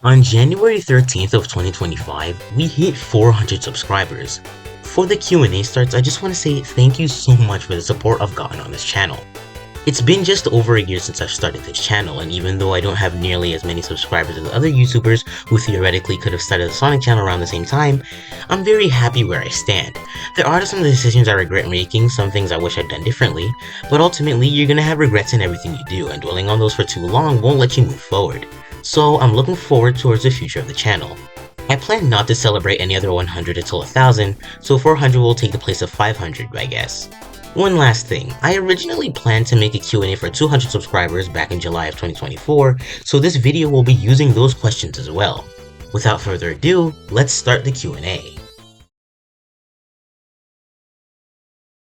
On January 13th of 2025, we hit 400 subscribers. For the Q&A starts, I just want to say thank you so much for the support I've gotten on this channel. It's been just over a year since I've started this channel, and even though I don't have nearly as many subscribers as other YouTubers who theoretically could have started the Sonic channel around the same time, I'm very happy where I stand. There are some decisions I regret making, some things I wish I'd done differently, but ultimately you're gonna have regrets in everything you do, and dwelling on those for too long won't let you move forward. So I'm looking forward towards the future of the channel. I plan not to celebrate any other 100 until 1000, so 400 will take the place of 500, I guess. One last thing, I originally planned to make a Q&A for 200 subscribers back in July of 2024, so this video will be using those questions as well. Without further ado, let's start the Q&A.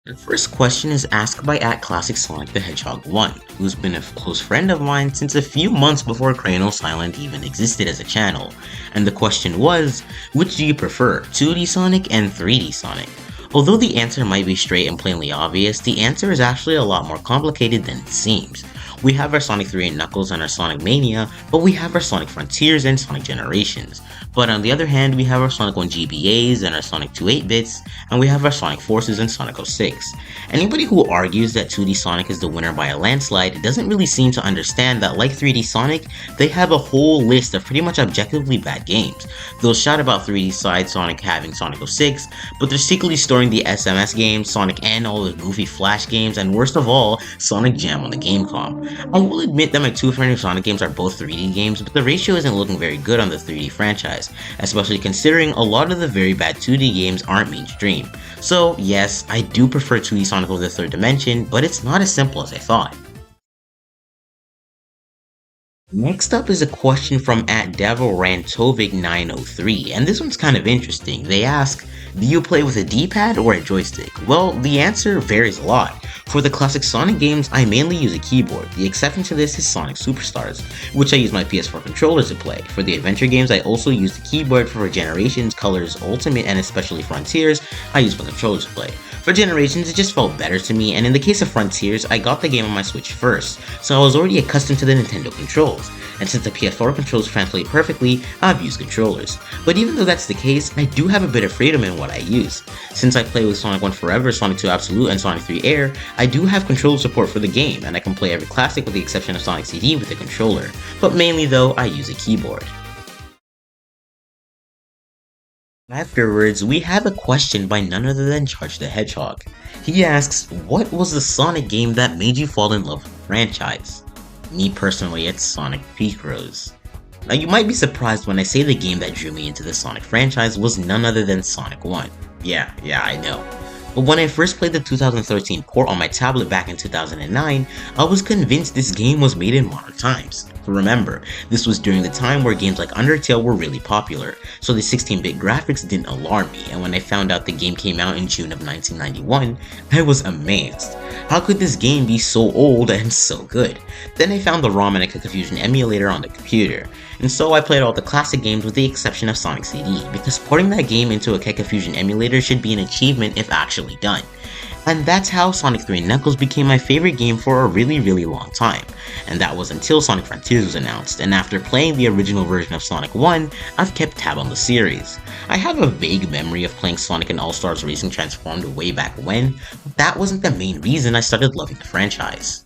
The first question is asked by @ClassicSonic the Hedgehog 1, who's been a close friend of mine since a few months before Cranial Silent even existed as a channel. And the question was, which do you prefer, 2D Sonic and 3D Sonic? Although the answer might be straight and plainly obvious, the answer is actually a lot more complicated than it seems. We have our Sonic 3 and Knuckles and our Sonic Mania, but we have our Sonic Frontiers and Sonic Generations. But on the other hand, we have our Sonic 1 GBAs and our Sonic 2 8-bits, and we have our Sonic Forces and Sonic 06. Anybody who argues that 2D Sonic is the winner by a landslide doesn't really seem to understand that, like 3D Sonic, they have a whole list of pretty much objectively bad games. They'll shout about 3D side Sonic having Sonic 06, but they're secretly storing the SMS games, Sonic N, all the goofy Flash games, and worst of all, Sonic Jam on the Gamecom. I will admit that my two favorite Sonic games are both 3D games, but the ratio isn't looking very good on the 3D franchise, especially considering a lot of the very bad 2D games aren't mainstream. So yes, I do prefer 2D Sonic over the third dimension, but it's not as simple as I thought. Next up is a question from @DevilRantovic903, and this one's kind of interesting. They ask, do you play with a D-pad or a joystick? Well, the answer varies a lot. For the classic Sonic games, I mainly use a keyboard. The exception to this is Sonic Superstars, which I use my PS4 controller to play. For the adventure games, I also use the keyboard. For Generations, Colors, Ultimate, and especially Frontiers, I use my controller to play. For Generations, it just felt better to me, and in the case of Frontiers, I got the game on my Switch first, so I was already accustomed to the Nintendo controls. And since the PS4 controls translate perfectly, I've used controllers. But even though that's the case, I do have a bit of freedom in what I use. Since I play with Sonic 1 Forever, Sonic 2 Absolute, and Sonic 3 Air, I do have controller support for the game, and I can play every classic with the exception of Sonic CD with a controller. But mainly though, I use a keyboard. Afterwards, we have a question by none other than Charge the Hedgehog. He asks, what was the Sonic game that made you fall in love with the franchise? Me personally, it's Sonic Picross. Now you might be surprised when I say the game that drew me into the Sonic franchise was none other than Sonic 1. Yeah, I know. But when I first played the 2013 port on my tablet back in 2009, I was convinced this game was made in modern times. Remember, this was during the time where games like Undertale were really popular, so the 16-bit graphics didn't alarm me, and when I found out the game came out in June of 1991, I was amazed. How could this game be so old and so good? Then I found the ROM and a Confusion emulator on the computer, and so I played all the classic games with the exception of Sonic CD, because porting that game into a Fusion emulator should be an achievement if actually done. And that's how Sonic 3 and Knuckles became my favorite game for a really long time. And that was until Sonic Frontiers was announced, and after playing the original version of Sonic 1, I've kept tab on the series. I have a vague memory of playing Sonic and All-Stars Racing Transformed way back when, but that wasn't the main reason I started loving the franchise.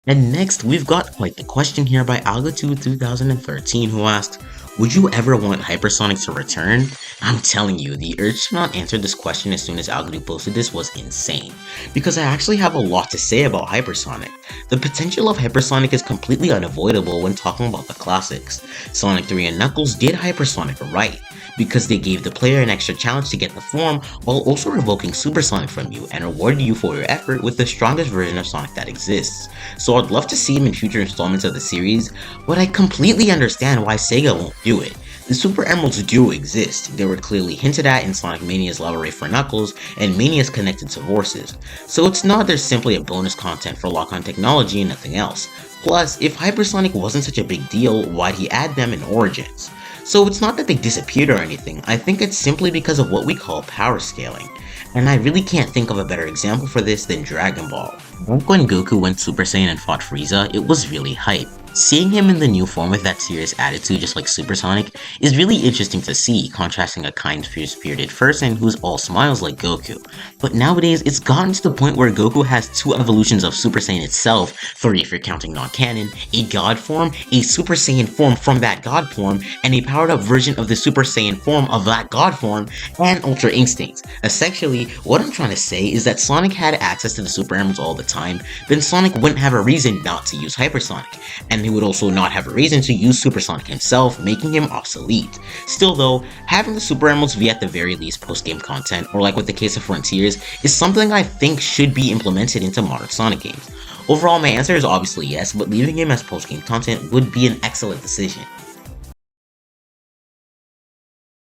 And next, we've got quite the question here by Algatu2013 who asked, would you ever want Hypersonic to return? I'm telling you, the urge to not answer this question as soon as Algatu posted this was insane, because I actually have a lot to say about Hypersonic. The potential of Hypersonic is completely unavoidable when talking about the classics. Sonic 3 and Knuckles did Hypersonic right, because they gave the player an extra challenge to get the form while also revoking Supersonic from you and rewarded you for your effort with the strongest version of Sonic that exists. So I'd love to see him in future installments of the series, but I completely understand why Sega won't do it. The Super Emeralds do exist. They were clearly hinted at in Sonic Mania's Lava Ray for Knuckles, and Mania's connected to Forces. So it's not they're simply a bonus content for lock-on technology and nothing else. Plus, if Hypersonic wasn't such a big deal, why'd he add them in Origins? So it's not that they disappeared or anything, I think it's simply because of what we call power scaling. And I really can't think of a better example for this than Dragon Ball. Back when Goku went Super Saiyan and fought Frieza, it was really hype. Seeing him in the new form with that serious attitude, just like Supersonic, is really interesting to see, contrasting a kind, free-spirited person who's all smiles like Goku. But nowadays, it's gotten to the point where Goku has two evolutions of Super Saiyan itself, three if you're counting non-canon, a God form, a Super Saiyan form from that God form, and a powered-up version of the Super Saiyan form of that God form, and Ultra Instincts. Essentially, what I'm trying to say is that Sonic had access to the Super Emeralds all the time, then Sonic wouldn't have a reason not to use Hypersonic, and he would also not have a reason to use Supersonic himself, making him obsolete. Still though, having the Super Emeralds be at the very least post-game content, or like with the case of Frontiers, is something I think should be implemented into modern Sonic games. Overall, my answer is obviously yes, but leaving him as post-game content would be an excellent decision.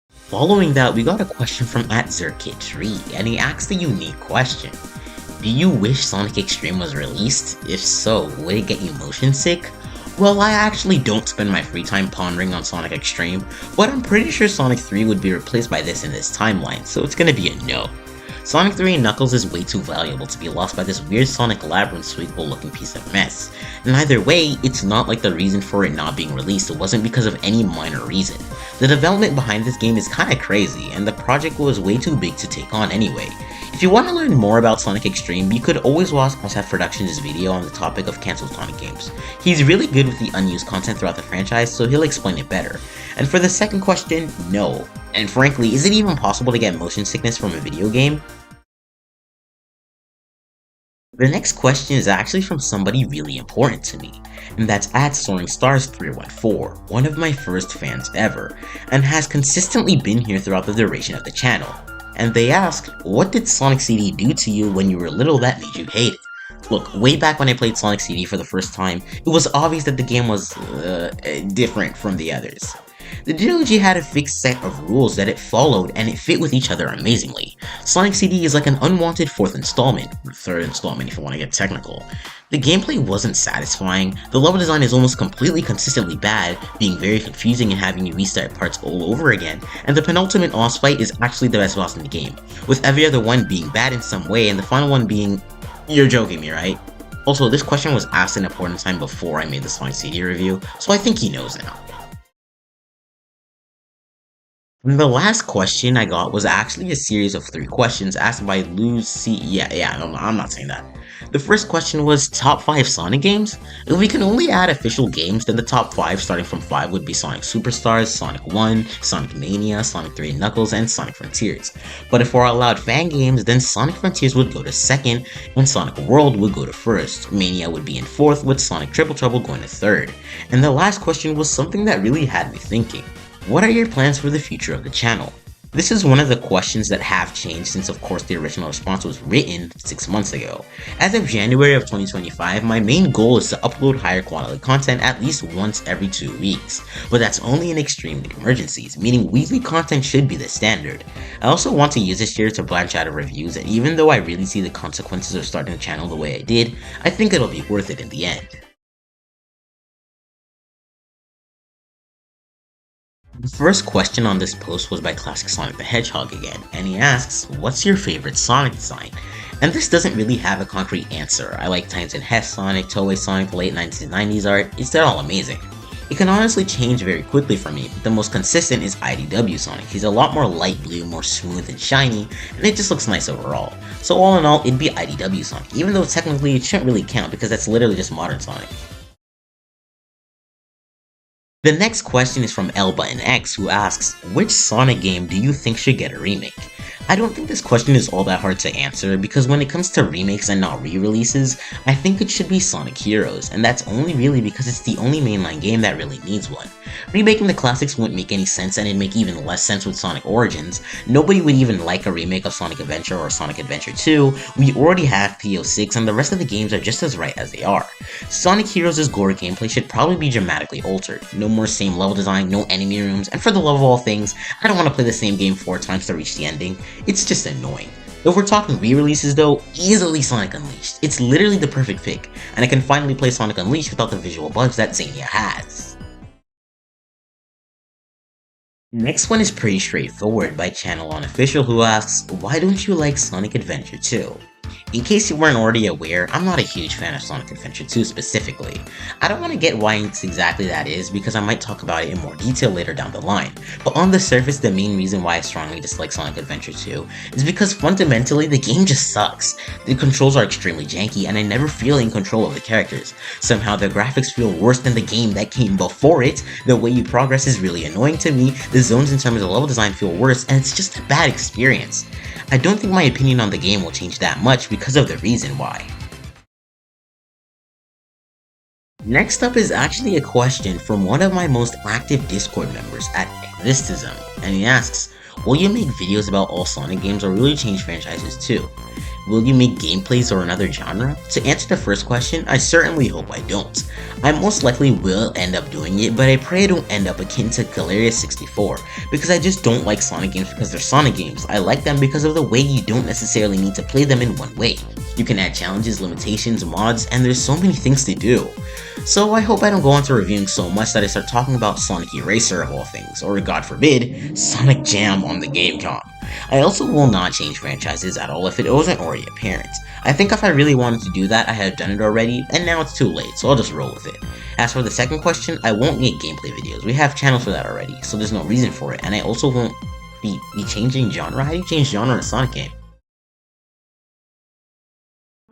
Following that, we got a question from @Zerkit3, and he asked a unique question. Do you wish Sonic Extreme was released? If so, would it get you motion sick? Well, I actually don't spend my free time pondering on Sonic Extreme, but I'm pretty sure Sonic 3 would be replaced by this in this timeline, so it's gonna be a no. Sonic 3 and Knuckles is way too valuable to be lost by this weird Sonic Labyrinth sweepable looking piece of mess. And either way, it's not like the reason for it not being released wasn't because of any minor reason. The development behind this game is kinda crazy, and the project was way too big to take on anyway. If you want to learn more about Sonic Extreme, you could always watch SF Productions' video on the topic of cancelled Sonic games. He's really good with the unused content throughout the franchise, so he'll explain it better. And for the second question, no. And frankly, is it even possible to get motion sickness from a video game? The next question is actually from somebody really important to me, and that's @SoaringStars314, one of my first fans ever, and has consistently been here throughout the duration of the channel. And they asked, what did Sonic CD do to you when you were little that made you hate it? Look, way back when I played Sonic CD for the first time, it was obvious that the game was, different from the others. The trilogy had a fixed set of rules that it followed, and it fit with each other amazingly. Sonic CD is like an unwanted fourth installment, or third installment if you want to get technical. The gameplay wasn't satisfying, the level design is almost completely consistently bad, being very confusing and having you restart parts all over again, and the penultimate boss fight is actually the best boss in the game, with every other one being bad in some way and the final one being, you're joking me, right? Also, this question was asked in a point in time before I made the Sonic CD review, so I think he knows now. And the last question I got was actually a series of 3 questions asked by Lucy. No, I'm not saying that. The first question was top 5 Sonic games? If we can only add official games, then the top 5 starting from 5 would be Sonic Superstars, Sonic 1, Sonic Mania, Sonic 3 and Knuckles, and Sonic Frontiers. But if we're allowed fan games, then Sonic Frontiers would go to 2nd, and Sonic World would go to 1st. Mania would be in 4th, with Sonic Triple Trouble going to 3rd. And the last question was something that really had me thinking. What are your plans for the future of the channel? This is one of the questions that have changed since of course the original response was written 6 months ago. As of January of 2025, my main goal is to upload higher quality content at least once every 2 weeks, but that's only in extreme emergencies, meaning weekly content should be the standard. I also want to use this year to branch out of reviews, and even though I really see the consequences of starting the channel the way I did, I think it'll be worth it in the end. The first question on this post was by Classic Sonic the Hedgehog again, and he asks, what's your favorite Sonic design? And this doesn't really have a concrete answer. I like Times and Hess Sonic, Toei Sonic, late 1990s art, they're all amazing. It can honestly change very quickly for me, but the most consistent is IDW Sonic. He's a lot more light blue, more smooth and shiny, and it just looks nice overall. So all in all, it'd be IDW Sonic, even though technically it shouldn't really count because that's literally just modern Sonic. The next question is from L-Button-X, who asks, which Sonic game do you think should get a remake? I don't think this question is all that hard to answer, because when it comes to remakes and not re-releases, I think it should be Sonic Heroes, and that's only really because it's the only mainline game that really needs one. Remaking the classics wouldn't make any sense, and it'd make even less sense with Sonic Origins. Nobody would even like a remake of Sonic Adventure or Sonic Adventure 2, we already have PO6 and the rest of the games are just as right as they are. Sonic Heroes' gore gameplay should probably be dramatically altered. No more same level design, no enemy rooms, and for the love of all things, I don't want to play the same game 4 times to reach the ending. It's just annoying. If we're talking re-releases though, easily Sonic Unleashed. It's literally the perfect pick, and I can finally play Sonic Unleashed without the visual bugs that Zania has. Next one is pretty straightforward by Channel Unofficial, who asks, why don't you like Sonic Adventure 2? In case you weren't already aware, I'm not a huge fan of Sonic Adventure 2 specifically. I don't want to get why exactly that is because I might talk about it in more detail later down the line, but on the surface the main reason why I strongly dislike Sonic Adventure 2 is because fundamentally the game just sucks. The controls are extremely janky and I never feel in control of the characters. Somehow the graphics feel worse than the game that came before it, the way you progress is really annoying to me, the zones in terms of level design feel worse, and it's just a bad experience. I don't think my opinion on the game will change that much because of the reason why. Next up is actually a question from one of my most active Discord members at Existism, and he asks, will you make videos about all Sonic games or will you change franchises too? Will you make gameplays or another genre? To answer the first question, I certainly hope I don't. I most likely will end up doing it, but I pray I don't end up akin to Galerius 64, because I just don't like Sonic games because they're Sonic games. I like them because of the way you don't necessarily need to play them in one way. You can add challenges, limitations, mods, and there's so many things to do. So I hope I don't go on to reviewing so much that I start talking about Sonic Eraser of all things, or God forbid, Sonic Jam on the Gamecom. I also will not change franchises at all if it wasn't already apparent. I think if I really wanted to do that, I had done it already, and now it's too late, so I'll just roll with it. As for the second question, I won't make gameplay videos. We have channels for that already, so there's no reason for it, and I also won't be changing genre. How do you change genre in a Sonic game?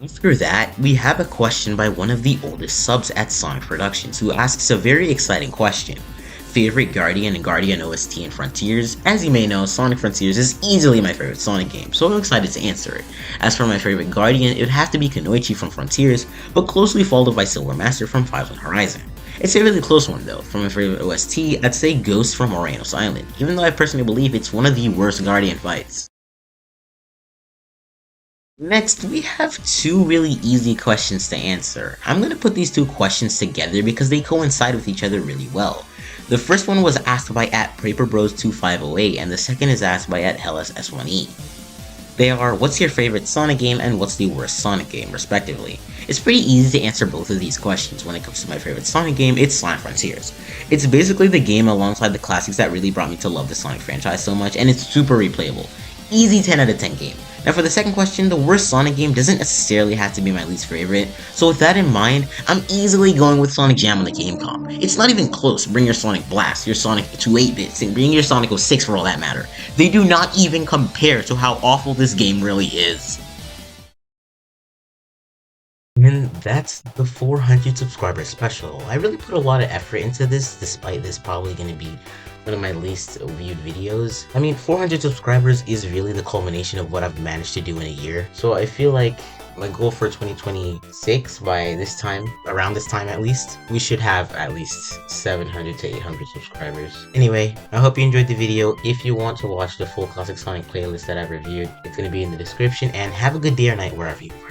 After that, we have a question by one of the oldest subs at Sonic Productions who asks a very exciting question. Favorite Guardian and Guardian OST and Frontiers? As you may know, Sonic Frontiers is easily my favorite Sonic game, so I'm excited to answer it. As for my favorite Guardian, it would have to be Kunoichi from Frontiers, but closely followed by Silver Master from Five on Horizon. It's a really close one though. For my favorite OST, I'd say Ghost from Morenos Island, even though I personally believe it's one of the worst Guardian fights. Next, we have two really easy questions to answer. I'm going to put these two questions together because they coincide with each other really well. The first one was asked by @PaperBros2508 and the second is asked by @HellasS1E. They are, what's your favorite Sonic game and what's the worst Sonic game, respectively. It's pretty easy to answer both of these questions. When it comes to my favorite Sonic game, it's Sonic Frontiers. It's basically the game alongside the classics that really brought me to love the Sonic franchise so much, and it's super replayable. Easy 10 out of 10 game. Now for the second question, the worst Sonic game doesn't necessarily have to be my least favorite, so with that in mind, I'm easily going with Sonic Jam on the Gamecom. It's not even close. Bring your Sonic Blast, your Sonic 2-8-bits, and bring your Sonic 06 for all that matter. They do not even compare to how awful this game really is. And that's the 400 subscriber special. I really put a lot of effort into this, despite this probably going to be one of my least viewed videos. I mean, 400 subscribers is really the culmination of what I've managed to do in a year. So I feel like my goal for 2026, by this time, around this time at least, we should have at least 700 to 800 subscribers. Anyway, I hope you enjoyed the video. If you want to watch the full Classic Sonic playlist that I've reviewed, it's going to be in the description, and have a good day or night wherever you are.